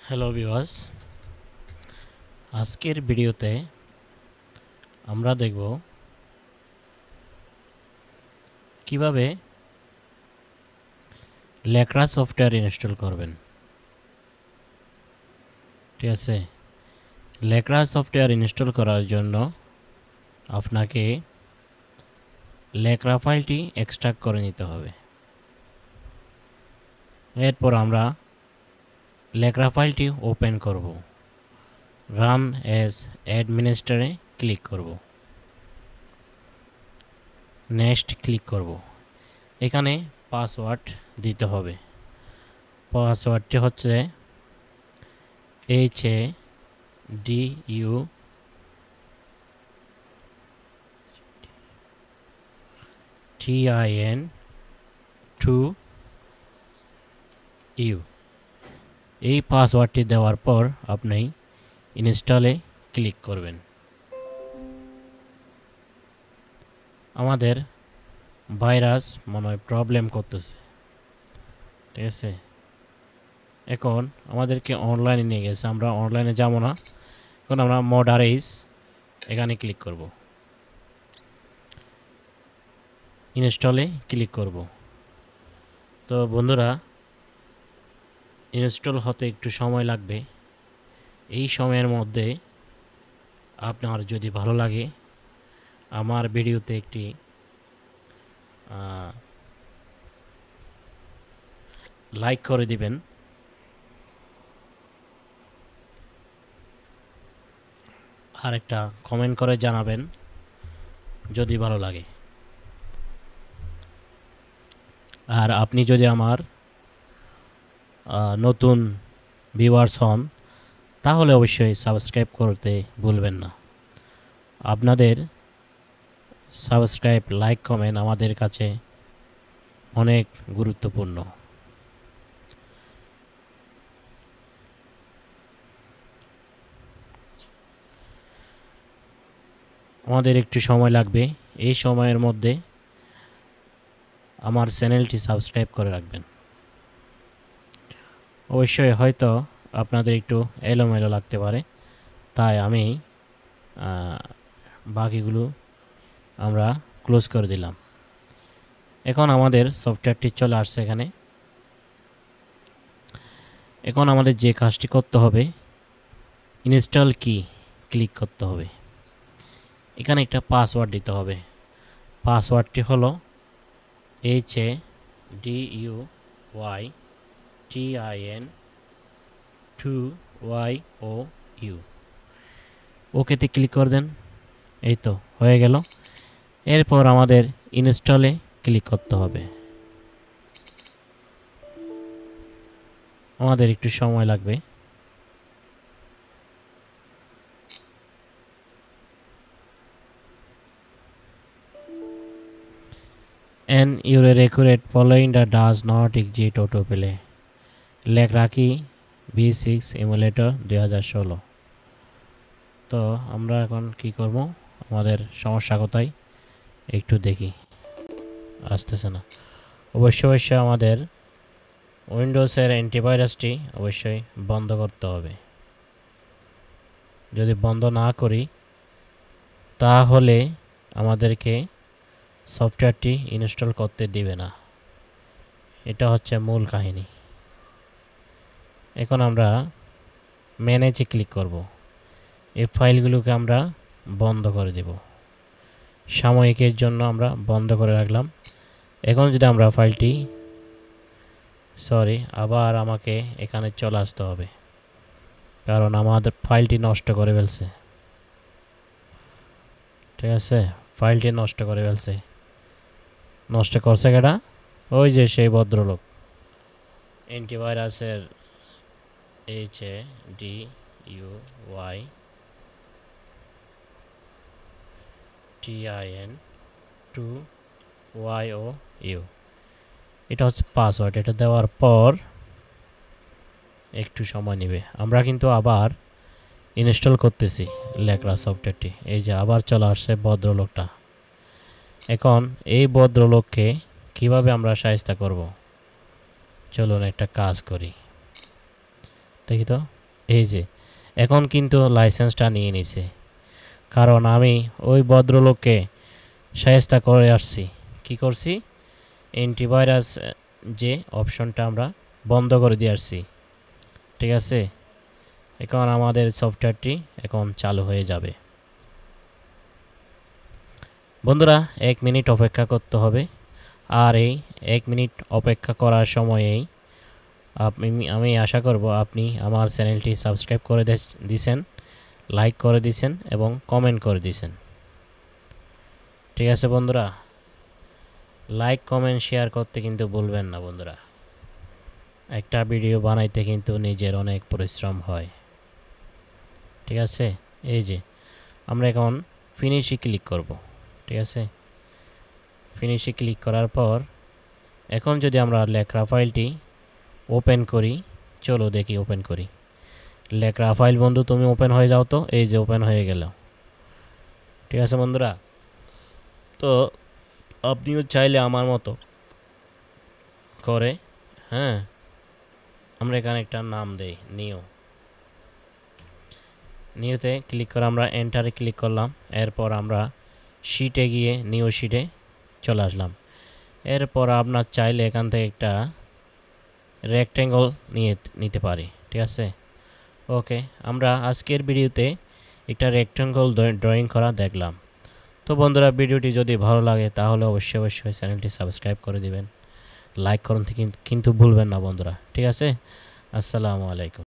Hello viewers, আজকের ভিডিওতে আমরা দেখব কিভাবে ল্যাকড়া সফটওয়্যার ইনস্টল করবেন। ঠিক আছে, ল্যাকড়া সফটওয়্যার ইনস্টল করার জন্য আপনাকে ল্যাকড়া ফাইলটি এক্সট্রাক্ট করে নিতে হবে। এরপর আমরা ল্যাকড়া ফাইলটি ওপেন করব, রান অ্যাজ অ্যাডমিনিস্ট্রেটরে ক্লিক করব, নেক্সট ক্লিক করব। এখানে পাসওয়ার্ড দিতে হবে। পাসওয়ার্ডটি হচ্ছে HADUTIN2U। এই পাসওয়ার্ডটি দেওয়ার পর আপনি ইনস্টলে ক্লিক করবেন। আমাদের ভাইরাস মনে হয় প্রবলেম করতেছে। ঠিক আছে, এখন আমাদেরকে অনলাইনে নিয়ে গেছে, আমরা অনলাইনে যাব না। এখন আমরা মডারেইস এখানে ক্লিক করব, ইনস্টলে ক্লিক করব। তো বন্ধুরা, ইনস্টল হতে একটু সময় লাগবে। এই সময়ের মধ্যে আপনার যদি ভালো লাগে আমার ভিডিওতে একটি লাইক করে দিবেন, আর একটা কমেন্ট করে জানাবেন যদি ভালো লাগে। আর আপনি যদি আমার নতুন ভিউয়ার্স হন তাহলে অবশ্যই সাবস্ক্রাইব করতে ভুলবেন না। আপনাদের সাবস্ক্রাইব, লাইক, কমেন্ট আমাদের কাছে অনেক গুরুত্বপূর্ণ। আমাদের একটু সময় লাগবে। এই সময়ের মধ্যে আমার চ্যানেলটি সাবস্ক্রাইব করে রাখবেন। অবশ্যই হয়তো আপনাদের একটু এলোমেলো লাগতে পারে, তাই আমি বাকিগুলো আমরা ক্লোজ করে দিলাম। এখন আমাদের সফটওয়্যারটি চলে আসছে এখানে। এখন আমাদের যে কাজটি করতে হবে, ইনস্টল কি ক্লিক করতে হবে। এখানে একটা পাসওয়ার্ড দিতে হবে। পাসওয়ার্ডটি হলো HADUYTIN2YOU। ওকেতে ক্লিক করে দেন। এই তো হয়ে গেল। এরপর আমাদের ইনস্টলে ক্লিক করতে হবে। আমাদের একটু সময় লাগবে। An error accurate following the does not exist autoplay। ল্যাকড়া V6 emulator 2016। তো আমরা এখন কি করব, আমাদের সমস্যা কোথায় একটু দেখি। আসতেছে না। অবশ্যই আমাদের উইন্ডোজের অ্যান্টিভাইরাসটি অবশ্যই বন্ধ করতে হবে। যদি বন্ধ না করি তাহলে আমাদেরকে সফটওয়্যারটি ইনস্টল করতে দিবে না। এটা হচ্ছে মূল কাহিনী। এখন আমরা ম্যানেজে ক্লিক করব। এই ফাইলগুলোকে আমরা বন্ধ করে দেব। সাময়িকের জন্য আমরা বন্ধ করে রাখলাম। এখন যদি আমরা ফাইলটি আবার আমাকে এখানে চলে আসতে হবে, কারণ আমাদের ফাইলটি নষ্ট করে ফেলছে। ঠিক আছে, ফাইলটি নষ্ট করে ফেলছে। নষ্ট করছে কেডা? ওই যে সেই ভদ্রলোক। অ্যান্টিভাইরাসের HADUYTIN2YOU। এটা হচ্ছে পাসওয়ার্ড। এটা দেওয়ার পর একটু সময় নেবে। আমরা কিন্তু আবার ইনস্টল করতেছি ল্যাকড়া সফটওয়্যারটি। এই যে আবার চলে আসছে ভদ্রলোকটা। এখন এই ভদ্রলোককে কিভাবে আমরা সাহায্য করব, চলুন একটা কাজ করি। দেখি তো, এই যে এখন কিন্তু লাইসেন্সটা নিয়ে নিছে, কারণ আমি ওই ভদ্রলোককে শায়েস্তা করে আসছি। কি করছি? অ্যান্টিভাইরাস যে অপশনটা আমরা বন্ধ করে দিয়ে আসছি। ঠিক আছে, এখন আমাদের সফটওয়্যারটি এখন চালু হয়ে যাবে। বন্ধুরা 1 মিনিট অপেক্ষা করতে হবে। আর এই 1 মিনিট অপেক্ষা করার সময়েই আমি আশা করব আপনি আমার চ্যানেলটি সাবস্ক্রাইব করে দিয়েছেন, লাইক করে দিয়েছেন এবং কমেন্ট করে দিয়েছেন। ঠিক আছে বন্ধুরা, লাইক কমেন্ট শেয়ার করতে কিন্তু ভুলবেন না বন্ধুরা। একটা ভিডিও বানাইতে কিন্তু নিজের অনেক পরিশ্রম হয়। ঠিক আছে, এই যে আমরা এখন ফিনিশে ক্লিক করব। ঠিক আছে, ফিনিশে ক্লিক করার পর এখন যদি আমরা লেখা ফাইলটি ওপেন করি, চলো দেখি ওপেন করি। লেখা ফাইল বন্ধু তুমি ওপেন হয়ে যাও তো, এই যে ওপেন হয়ে গেল। ঠিক আছে বন্ধুরা, তো আপনিও চাইলে আমার মতো করে, হ্যাঁ, আমরা এখানে একটা নাম দেই নিউতে ক্লিক করে আমরা এন্টারে ক্লিক করলাম। এরপর আমরা শিটে গিয়ে নিউ শিটে চলে আসলাম। এরপর আপনার চাইলে এখান থেকে একটা রেক্ট্যাঙ্গল নিতে পারি। ঠিক আছে, ওকে, আমরা আজকের ভিডিওতে একটা রেক্ট্যাঙ্গল ড্রয়িং করা দেখলাম। তো বন্ধুরা, ভিডিওটি যদি ভালো লাগে তাহলে অবশ্যই চ্যানেলটি সাবস্ক্রাইব করে দিবেন, লাইক করুন কিন্তু ভুলবেন না বন্ধুরা। ঠিক আছে, আসসালামু আলাইকুম।